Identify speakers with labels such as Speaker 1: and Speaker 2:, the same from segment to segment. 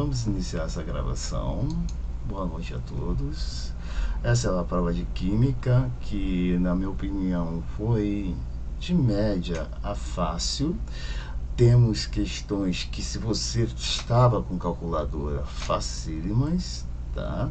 Speaker 1: Vamos iniciar essa gravação. Boa noite a todos. Essa é a prova de Química, que na minha opinião foi de média a fácil. Temos questões que, se você estava com calculadora, facílimas, tá?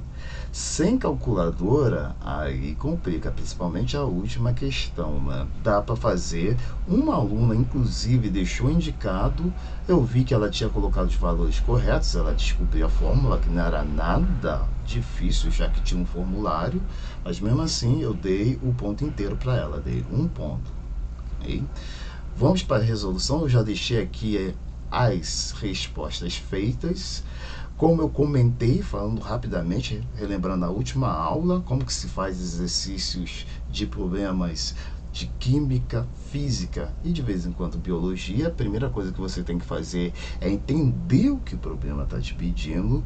Speaker 1: Sem calculadora, aí complica, principalmente a última questão, né? Dá para fazer. Uma aluna, inclusive, deixou indicado, eu vi que ela tinha colocado os valores corretos, ela descobriu a fórmula, que não era nada difícil, já que tinha um formulário, mas mesmo assim eu dei o ponto inteiro para ela, dei um ponto. Okay? Vamos para a resolução. Eu já deixei aqui as respostas feitas. Como eu comentei, falando rapidamente, relembrando a última aula, como que se faz exercícios de problemas de química, física e de vez em quando biologia, a primeira coisa que você tem que fazer é entender o que o problema está te pedindo,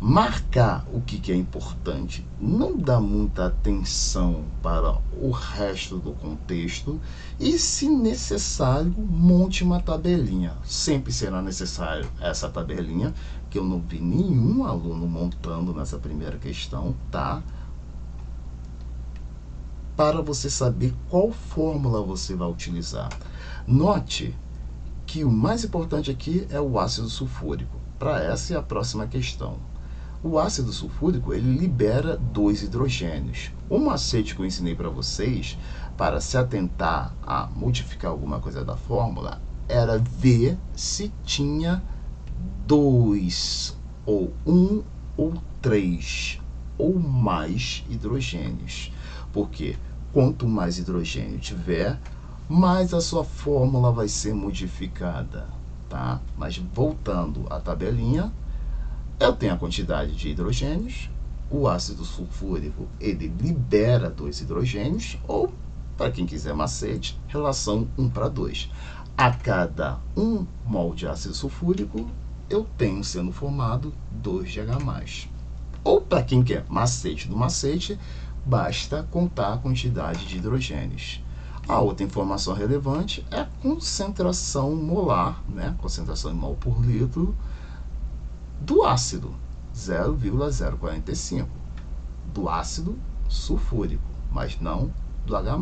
Speaker 1: marcar o que é importante, não dar muita atenção para o resto do contexto e, se necessário, monte uma tabelinha. Sempre será necessário essa tabelinha, que eu não vi nenhum aluno montando nessa primeira questão, tá? Para você saber qual fórmula você vai utilizar. Note que o mais importante aqui é o ácido sulfúrico. Para essa é a próxima questão. O ácido sulfúrico, ele libera 2 hidrogênios. O macete que eu ensinei para vocês, para se atentar a modificar alguma coisa da fórmula, era ver se tinha 2, ou 1, ou 3, ou mais hidrogênios. Porque quanto mais hidrogênio tiver, mais a sua fórmula vai ser modificada, tá? Mas voltando à tabelinha, eu tenho a quantidade de hidrogênios, o ácido sulfúrico, ele libera 2 hidrogênios, ou, para quem quiser macete, relação 1:2. A cada 1 mol de ácido sulfúrico, eu tenho sendo formado 2 de H+. Ou, para quem quer macete do macete, basta contar a quantidade de hidrogênios. A outra informação relevante é a concentração molar, né? Concentração em mol por litro, do ácido, 0,045, do ácido sulfúrico, mas não do H+.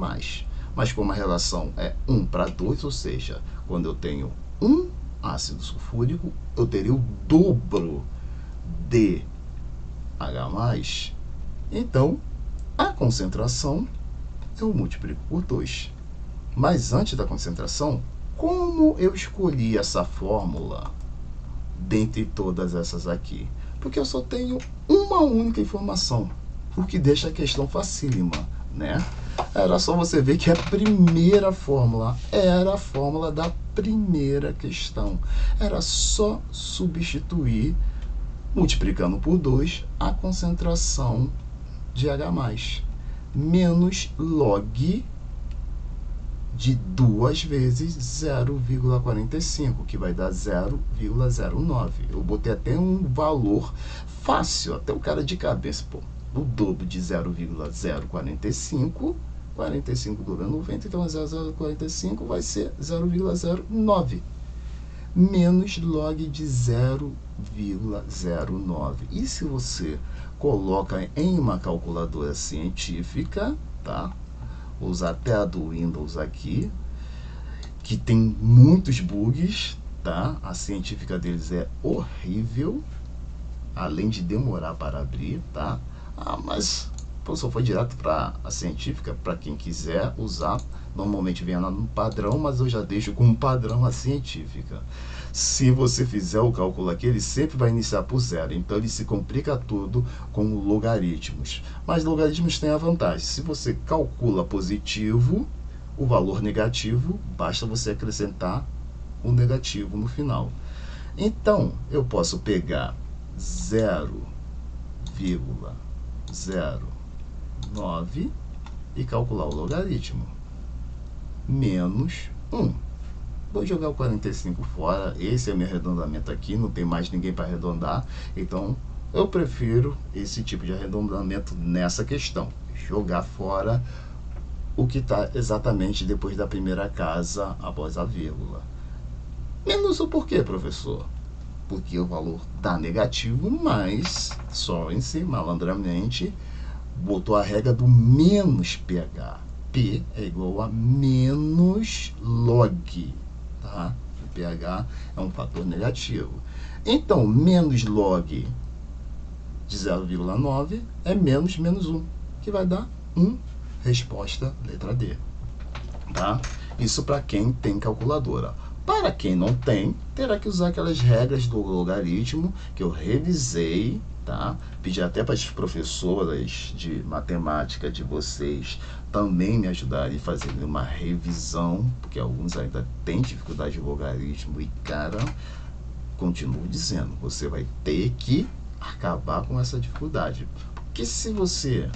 Speaker 1: Mas como a relação é 1:2, ou seja, quando eu tenho 1 ácido sulfúrico, eu teria o dobro de H+, então a concentração eu multiplico por 2. Mas antes da concentração, como eu escolhi essa fórmula dentre todas essas aqui? Porque eu só tenho uma única informação, o que deixa a questão facílima, né? Era só você ver que a primeira fórmula era a fórmula da primeira questão. Era só substituir, multiplicando por 2, a concentração de H+, menos log de 2 vezes 0,45, que vai dar 0,09. Eu botei até um valor fácil, até o cara de cabeça, pô. O dobro de 0,045, 45 dobro é 90, então 0,045 vai ser 0,09, menos log de 0,09. E se você coloca em uma calculadora científica, tá? Vou usar até a do Windows aqui, que tem muitos bugs, tá? A científica deles é horrível, além de demorar para abrir, tá? Mas só foi direto para a científica, para quem quiser usar. Normalmente vem lá no padrão, mas eu já deixo como padrão a científica. Se você fizer o cálculo aqui, ele sempre vai iniciar por 0, então ele se complica tudo com logaritmos. Mas logaritmos têm a vantagem: se você calcula positivo, o valor negativo, basta você acrescentar o negativo no final. Então, eu posso pegar 0,09 e calcular o logaritmo, menos 1. Vou jogar o 45 fora, esse é meu arredondamento aqui, não tem mais ninguém para arredondar, então eu prefiro esse tipo de arredondamento nessa questão, jogar fora o que está exatamente depois da primeira casa após a vírgula. Menos o porquê, professor? porque o valor dá negativo, mas Sorensen, malandramente, botou a regra do menos pH. P é igual a menos log, tá? O pH é um fator negativo. Então, menos log de 0,9 é menos 1, que vai dar 1. Resposta, letra D. Tá? Isso para quem tem calculadora. Para quem não tem, terá que usar aquelas regras do logaritmo que eu revisei, tá? Pedi até para as professoras de matemática de vocês também me ajudarem a fazer uma revisão, porque alguns ainda têm dificuldade de logaritmo e, cara, continuo dizendo, você vai ter que acabar com essa dificuldade. Porque se você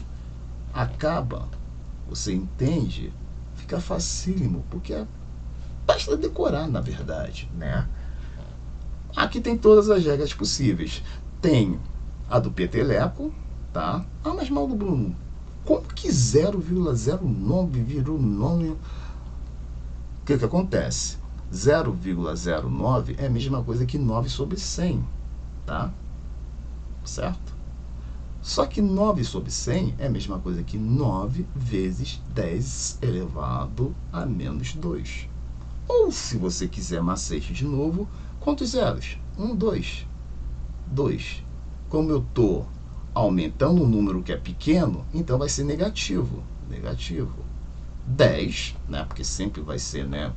Speaker 1: acaba, você entende, fica facílimo, porque basta decorar, na verdade, né? Aqui tem todas as regras possíveis. Tem a do peteleco, tá? Ah, mas Mauro Bruno, como que 0,09 virou 9? O que acontece? 0,09 é a mesma coisa que 9 sobre 100, tá? Certo? Só que 9 sobre 100 é a mesma coisa que 9 vezes 10 elevado a menos 2. Ou, se você quiser macete de novo, quantos zeros? 1, 2. 2. Como eu estou aumentando um número que é pequeno, então vai ser negativo. Negativo. 10, né? Porque sempre vai ser, né,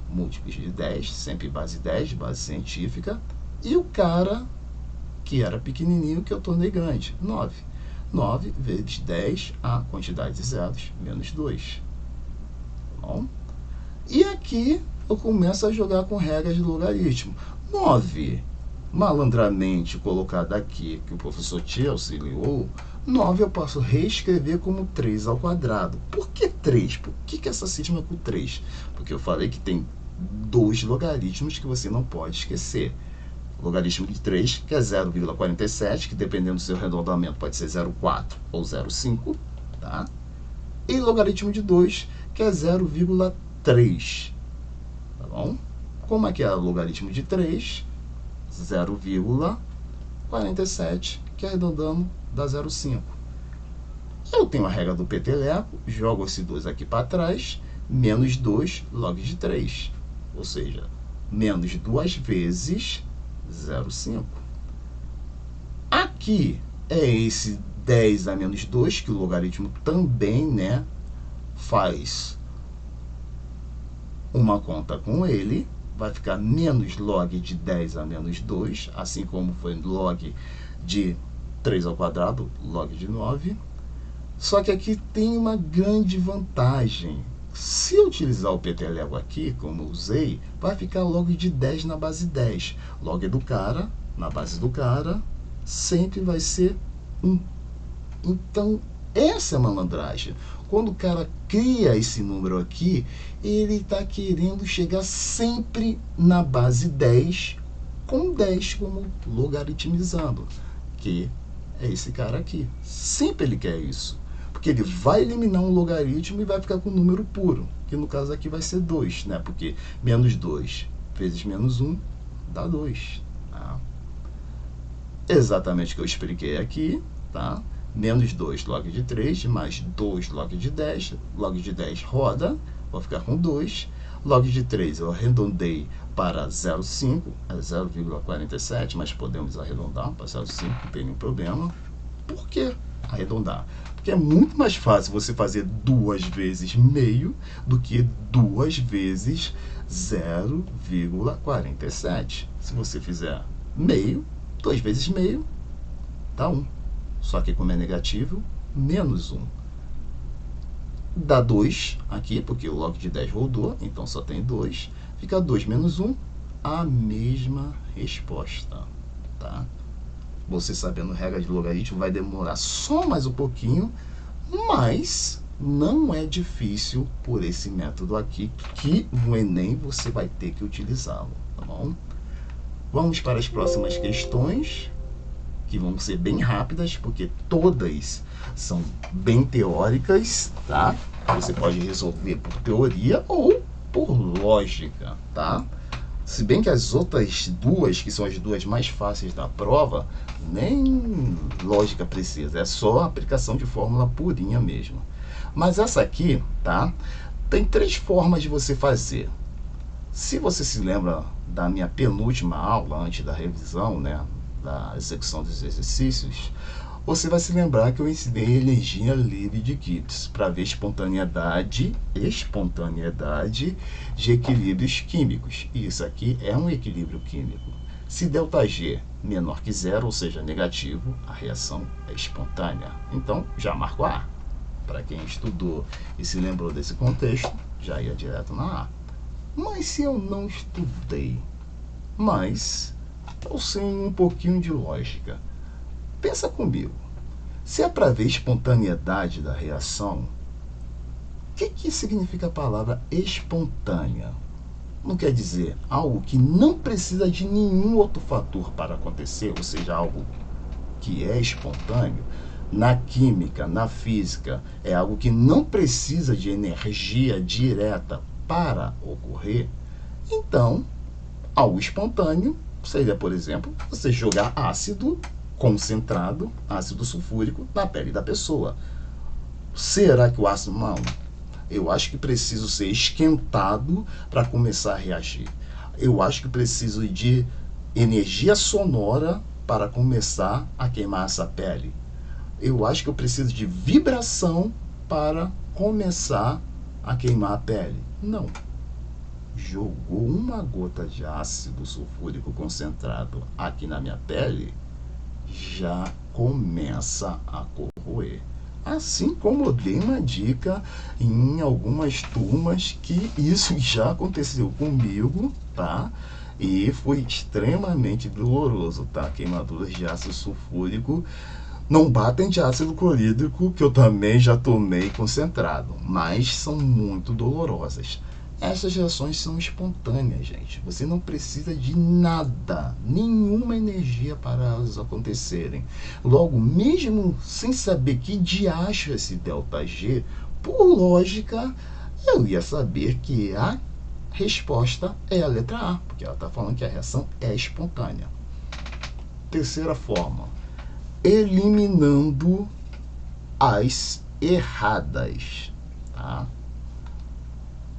Speaker 1: múltiplos de 10, sempre base 10, base científica. E o cara que era pequenininho, que eu tornei grande, 9. 9 vezes 10, a quantidade de zeros, menos 2. Bom? E aqui eu começo a jogar com regras de logaritmo. 9, malandramente colocado aqui, que o professor te auxiliou, 9 eu posso reescrever como 3 ao quadrado. Por que 3? Por que essa cisma com 3? Porque eu falei que tem 2 logaritmos que você não pode esquecer. O logaritmo de 3, que é 0,47, que dependendo do seu arredondamento pode ser 0,4 ou 0,5, tá? E logaritmo de 2, que é 0,3, tá bom? Como é que é o logaritmo de 3? 0,47, que arredondando dá 0,5. Eu tenho a regra do peteleco, jogo esse 2 aqui para trás, menos 2 log de 3, ou seja, menos 2 vezes 0,5. Aqui é esse 10 a menos 2, que o logaritmo também, né, faz uma conta com ele. Vai ficar menos log de 10 a menos 2, assim como foi log de 3 ao quadrado, log de 9. Só que aqui tem uma grande vantagem. Se eu utilizar o peteleco aqui, como eu usei, vai ficar log de 10 na base 10. Log do cara, na base do cara, sempre vai ser 1. Então, essa é a malandragem. Quando o cara cria esse número aqui, ele está querendo chegar sempre na base 10, com 10 como logaritmizando, que é esse cara aqui. Sempre ele quer isso. Porque ele vai eliminar um logaritmo e vai ficar com um número puro, que no caso aqui vai ser 2, né? Porque menos 2 vezes menos 1 dá 2. Tá? Exatamente o que eu expliquei aqui, tá? Menos 2 log de 3, mais 2 log de 10 roda, vou ficar com 2. Log de 3 eu arredondei para 0,5, é 0,47, mas podemos arredondar para 0,5, não tem nenhum problema. Por que arredondar? Porque é muito mais fácil você fazer 2 vezes meio do que 2 vezes 0,47. Se você fizer meio, 2 vezes meio, dá 1. Só que como é negativo, menos 1. Dá 2 aqui, porque o log de 10 rodou, então só tem 2. Fica 2 menos 1, a mesma resposta, tá? Você sabendo regra de logaritmo vai demorar só mais um pouquinho, mas não é difícil por esse método aqui, que no Enem você vai ter que utilizá-lo, tá bom? Vamos para as próximas questões, que vão ser bem rápidas, porque todas são bem teóricas, tá? Você pode resolver por teoria ou por lógica, tá? Se bem que as outras duas, que são as duas mais fáceis da prova, nem lógica precisa, é só aplicação de fórmula purinha mesmo. Mas essa aqui, tá? Tem 3 formas de você fazer. Se você se lembra da minha penúltima aula, antes da revisão, né, da execução dos exercícios, você vai se lembrar que eu ensinei energia livre de Gibbs para ver espontaneidade de equilíbrios químicos. E isso aqui é um equilíbrio químico. Se ΔG menor que zero, ou seja, negativo, a reação é espontânea. Então, já marco a A. Para quem estudou e se lembrou desse contexto, já ia direto na A. Mas se eu não estudei, mas eu sei um pouquinho de lógica. Pensa comigo, se é para ver espontaneidade da reação, o que significa a palavra espontânea? Não quer dizer algo que não precisa de nenhum outro fator para acontecer, ou seja, algo que é espontâneo. Na química, na física, é algo que não precisa de energia direta para ocorrer. Então, algo espontâneo seria, por exemplo, você jogar ácido concentrado, ácido sulfúrico, na pele da pessoa. Será que o ácido... Não. Eu acho que preciso ser esquentado para começar a reagir. Eu acho que preciso de energia sonora para começar a queimar essa pele. Eu acho que eu preciso de vibração para começar a queimar a pele. Não. Jogou uma gota de ácido sulfúrico concentrado aqui na minha pele, já começa a corroer. Assim como eu dei uma dica em algumas turmas que isso já aconteceu comigo, tá? E foi extremamente doloroso, tá? Queimaduras de ácido sulfúrico não batem de ácido clorídrico, que eu também já tomei concentrado, mas são muito dolorosas. Essas reações são espontâneas, gente. Você não precisa de nada, nenhuma energia para elas acontecerem. Logo, mesmo sem saber que diacho é esse ΔG, por lógica, eu ia saber que a resposta é a letra A, porque ela está falando que a reação é espontânea. Terceira forma, eliminando as erradas, tá?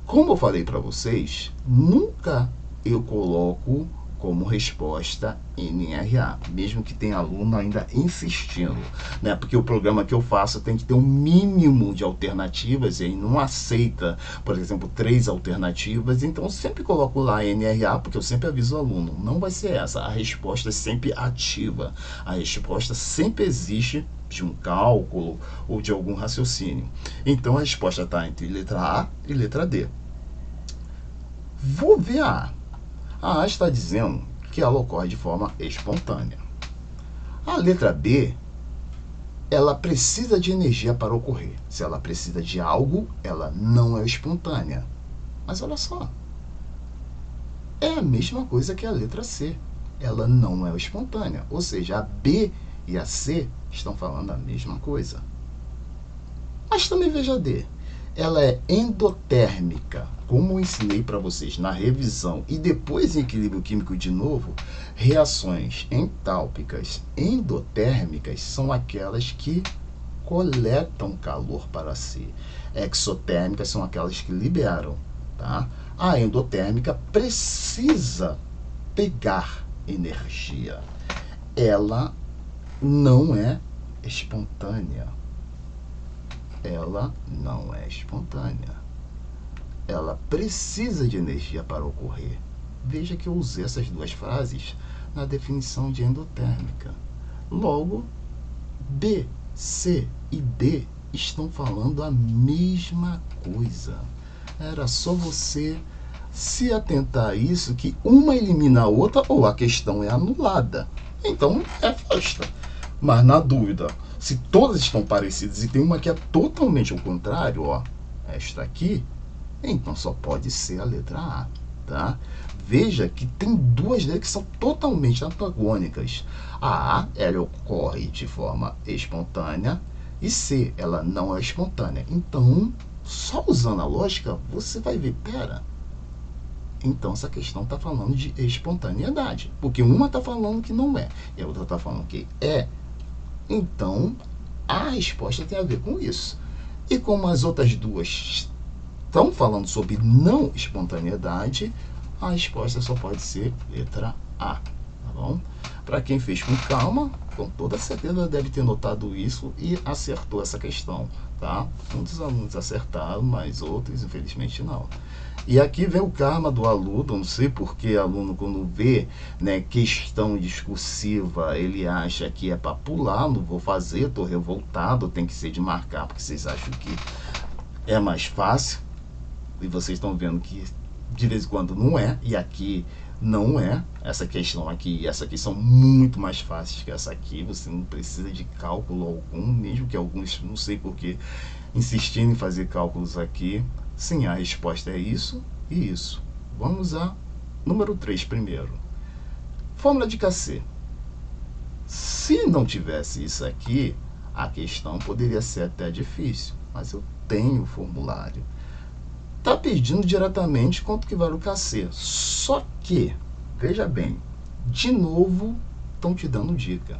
Speaker 1: Como eu falei para vocês, nunca eu coloco como resposta NRA, mesmo que tenha aluno ainda insistindo, né? Porque o programa que eu faço tem que ter um mínimo de alternativas e aí não aceita, por exemplo, 3 alternativas, então eu sempre coloco lá NRA, porque eu sempre aviso o aluno, não vai ser essa, a resposta é sempre ativa, a resposta sempre existe de um cálculo ou de algum raciocínio. Então a resposta está entre letra A e letra D. Vou ver a A. A A está dizendo que ela ocorre de forma espontânea. A letra B, ela precisa de energia para ocorrer. Se ela precisa de algo, ela não é espontânea. Mas olha só, é a mesma coisa que a letra C. Ela não é espontânea. Ou seja, a B e a C estão falando a mesma coisa. Mas também veja a D. Ela é endotérmica, como eu ensinei para vocês na revisão e depois em equilíbrio químico de novo. Reações entálpicas endotérmicas são aquelas que coletam calor para si. Exotérmicas são aquelas que liberam, tá? A endotérmica precisa pegar energia. Ela não é espontânea. Ela não é espontânea. Ela precisa de energia para ocorrer. Veja que eu usei essas duas frases na definição de endotérmica. Logo, B, C e D estão falando a mesma coisa. Era só você se atentar a isso, que uma elimina a outra ou a questão é anulada. Então, é afasta. Mas na dúvida, se todas estão parecidas e tem uma que é totalmente ao contrário, ó, esta aqui, então só pode ser a letra A, tá? Veja que tem duas delas que são totalmente antagônicas. A A, ela ocorre de forma espontânea e C, ela não é espontânea. Então, só usando a lógica, você vai ver, pera, então essa questão está falando de espontaneidade, porque uma está falando que não é e a outra está falando que é. Então a resposta tem a ver com isso. E como as outras duas estão falando sobre não espontaneidade, a resposta só pode ser letra A, tá bom? Para quem fez com calma, com toda certeza deve ter notado isso e acertou essa questão, tá? Muitos alunos acertaram, mas outros infelizmente não. E aqui vem o karma do aluno, não sei porque aluno quando vê, né, questão discursiva, ele acha que é para pular, não vou fazer, estou revoltado, tem que ser de marcar, porque vocês acham que é mais fácil, e vocês estão vendo que de vez em quando não é, e aqui não é. Essa questão aqui e essa aqui são muito mais fáceis que essa aqui, você não precisa de cálculo algum, mesmo que alguns, não sei porque, insistindo em fazer cálculos aqui. Sim, a resposta é isso e isso. Vamos a número 3 primeiro. Fórmula de Cassé. Se não tivesse isso aqui, a questão poderia ser até difícil, mas eu tenho o formulário. Está pedindo diretamente quanto que vale o Cassé. Só que, veja bem, de novo estão te dando dica.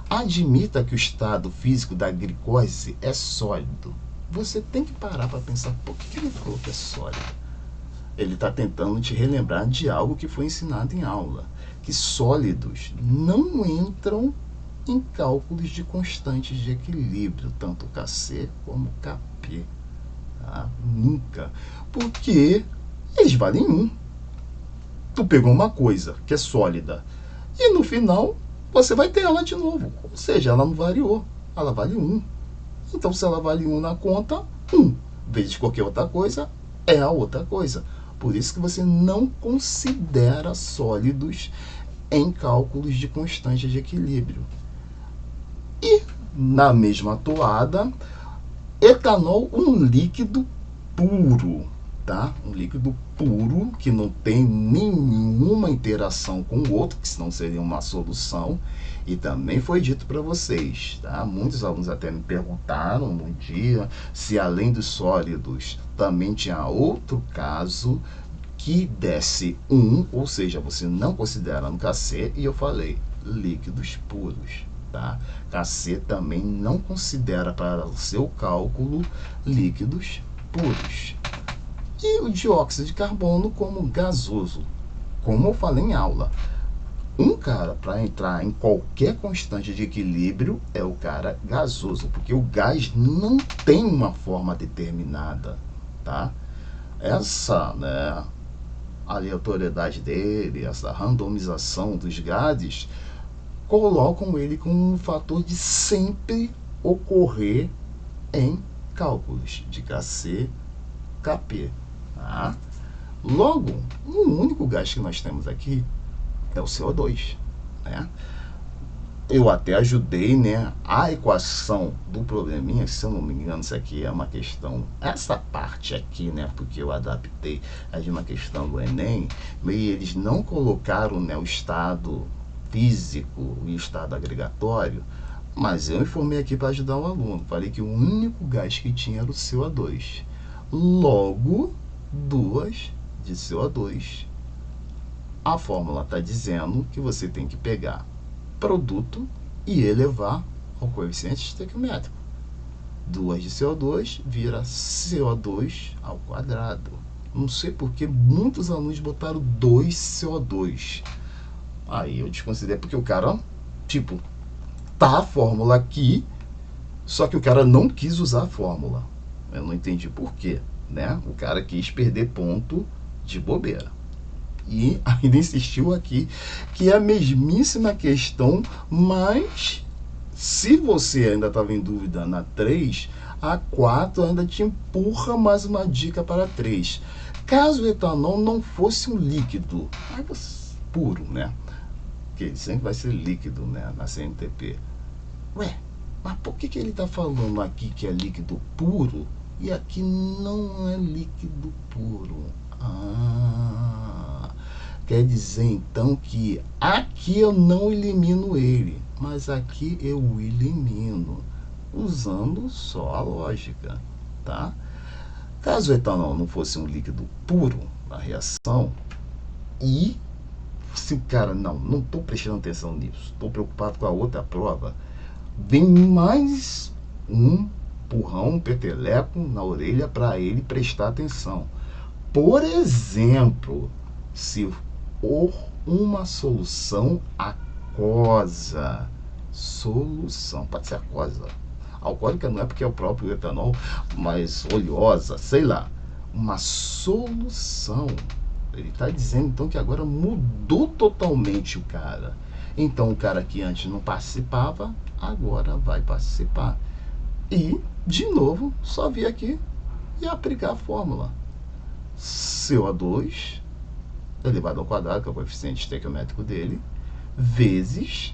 Speaker 1: Admita que o estado físico da glicose é sólido. Você tem que parar para pensar, por que ele falou que é sólido? Ele está tentando te relembrar de algo que foi ensinado em aula, que sólidos não entram em cálculos de constantes de equilíbrio, tanto Cassé como Kp. Tá? Nunca. Porque eles valem 1. Tu pegou uma coisa que é sólida e no final você vai ter ela de novo. Ou seja, ela não variou, ela vale 1. Então, se ela vale 1 na conta, 1 vezes qualquer outra coisa é a outra coisa. Por isso que você não considera sólidos em cálculos de constante de equilíbrio. E, na mesma toada, etanol, um líquido puro, tá? Um líquido puro que não tem nenhuma interação com o outro, que senão seria uma solução. E também foi dito para vocês, tá? Muitos alunos até me perguntaram um dia se além dos sólidos também tinha outro caso que desse 1, ou seja, você não considera no Cassé, e eu falei líquidos puros. Tá? Cassé também não considera para o seu cálculo líquidos puros. E o dióxido de carbono como gasoso. Como eu falei em aula, um cara para entrar em qualquer constante de equilíbrio é o cara gasoso, porque o gás não tem uma forma determinada, tá? Essa, né, aleatoriedade dele, essa randomização dos gases, colocam ele como um fator de sempre ocorrer em cálculos de Cassé, Kp. Tá? Logo, o único gás que nós temos aqui é o CO2. Né? Eu até ajudei, né, a equação do probleminha, se eu não me engano, isso aqui é uma questão, essa parte aqui, né, porque eu adaptei, é de uma questão do Enem, e eles não colocaram, né, o estado físico e estado agregatório, mas eu informei aqui para ajudar o aluno. Falei que o único gás que tinha era o CO2. Logo, 2 de CO2. A fórmula está dizendo que você tem que pegar produto e elevar ao coeficiente estequiométrico. 2 de CO2 vira CO2 ao quadrado. Não sei porque muitos alunos botaram 2 CO2. Aí eu desconsiderei porque o cara, tipo, tá a fórmula aqui, só que o cara não quis usar a fórmula. Eu não entendi por quê, né? O cara quis perder ponto de bobeira. E ainda insistiu aqui que é a mesmíssima questão, mas se você ainda estava em dúvida na 3, a 4 ainda te empurra mais uma dica para 3. Caso o etanol não fosse um líquido, puro, né? Que sempre vai ser líquido, né, na CNTP. Ué, mas por que ele está falando aqui que é líquido puro e aqui não é líquido puro? Quer dizer então que aqui eu não elimino ele, mas aqui eu o elimino, usando só a lógica, tá? Caso o etanol não fosse um líquido puro, a reação. E se o cara, não estou prestando atenção nisso, estou preocupado com a outra prova, vem mais um empurrão, um peteleco na orelha para ele prestar atenção. Por exemplo, se for uma solução aquosa, pode ser aquosa, alcoólica não é porque é o próprio etanol, mas oleosa, sei lá, uma solução. Ele está dizendo então que agora mudou totalmente o cara. Então o cara que antes não participava, agora vai participar. E, de novo, só vir aqui e aplicar a fórmula. CO2 elevado ao quadrado, que é o coeficiente estequiométrico dele, vezes,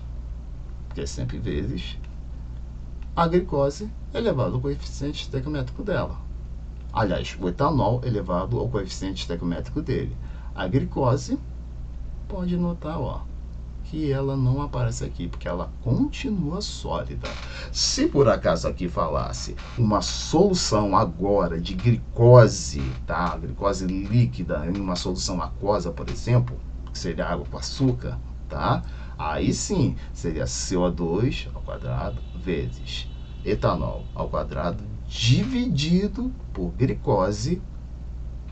Speaker 1: que é sempre vezes, a glicose elevado ao coeficiente estequiométrico dela. Aliás, o etanol elevado ao coeficiente estequiométrico dele. A glicose, pode notar, ó, que ela não aparece aqui, porque ela continua sólida. Se por acaso aqui falasse uma solução agora de glicose, tá? Glicose líquida em uma solução aquosa, por exemplo, que seria água com açúcar, tá? Aí sim, seria CO2 ao quadrado vezes etanol ao quadrado dividido por glicose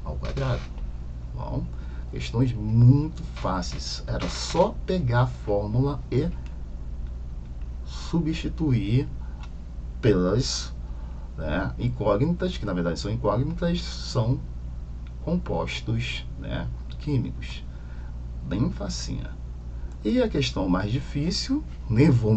Speaker 1: ao quadrado. Bom, questões muito fáceis. Era só pegar a fórmula e substituir pelas incógnitas, que na verdade são incógnitas, são compostos químicos. Bem facinha. E a questão mais difícil, nem vou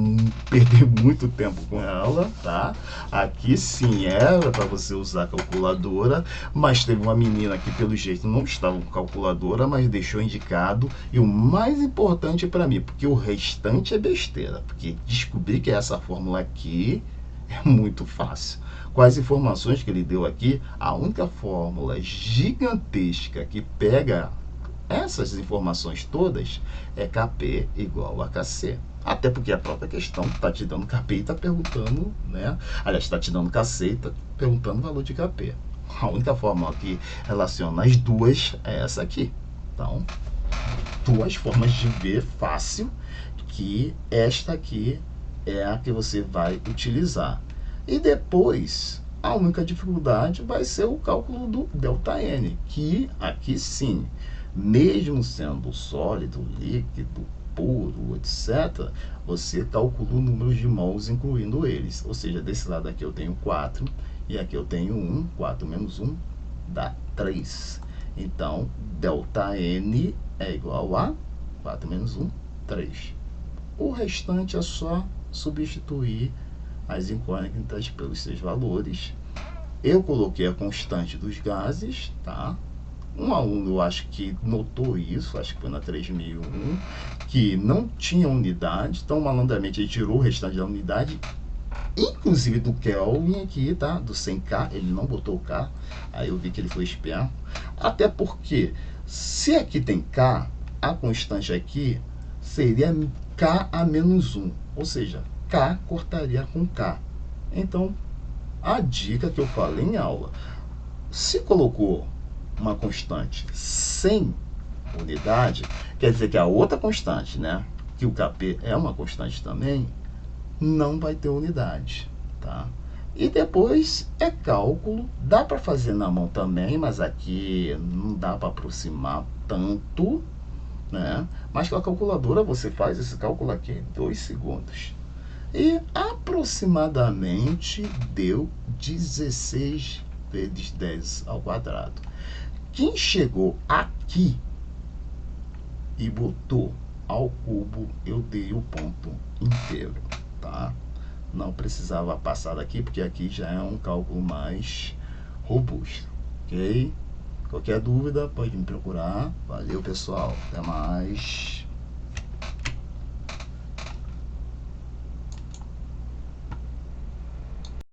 Speaker 1: perder muito tempo com ela, tá? Aqui sim era para você usar a calculadora, mas teve uma menina que pelo jeito não estava com calculadora, mas deixou indicado. E o mais importante para mim, porque o restante é besteira, porque descobri que essa fórmula aqui é muito fácil. Com as informações que ele deu aqui, a única fórmula gigantesca que pega essas informações todas é Kp igual a Kc. Até porque a própria questão está te dando Kp e está perguntando, aliás, está te dando Kc e está perguntando o valor de Kp. A única fórmula que relaciona as duas é essa aqui. Então, duas formas de ver fácil, que esta aqui é a que você vai utilizar. E depois, a única dificuldade vai ser o cálculo do ΔN, que aqui sim, mesmo sendo sólido, líquido, puro, etc., você calcula o número de mols incluindo eles. Ou seja, desse lado aqui eu tenho 4 e aqui eu tenho 1. 4 menos 1 dá 3. Então, ΔN é igual a 4 menos 1, 3. O restante é só substituir as incógnitas pelos seus valores. Eu coloquei a constante dos gases, tá? Um aluno, eu acho que notou isso, acho que foi na 3001, que não tinha unidade, então malandramente ele tirou o restante da unidade, inclusive do Kelvin aqui, tá? Do 100K, ele não botou o K, aí eu vi que ele foi esperto. Até porque, se aqui tem K, a constante aqui seria K a menos 1, ou seja, K cortaria com K. Então, a dica que eu falei em aula, se colocou uma constante sem unidade, quer dizer que a outra constante, que o Kp é uma constante também, não vai ter unidade, tá? E depois é cálculo, dá para fazer na mão também, mas aqui não dá para aproximar tanto, mas com a calculadora você faz esse cálculo aqui em 2 segundos. E aproximadamente deu 16 vezes 10 ao quadrado. Quem chegou aqui e botou ao cubo, eu dei o ponto inteiro, tá? Não precisava passar daqui, porque aqui já é um cálculo mais robusto, ok? Qualquer dúvida, pode me procurar. Valeu, pessoal. Até mais.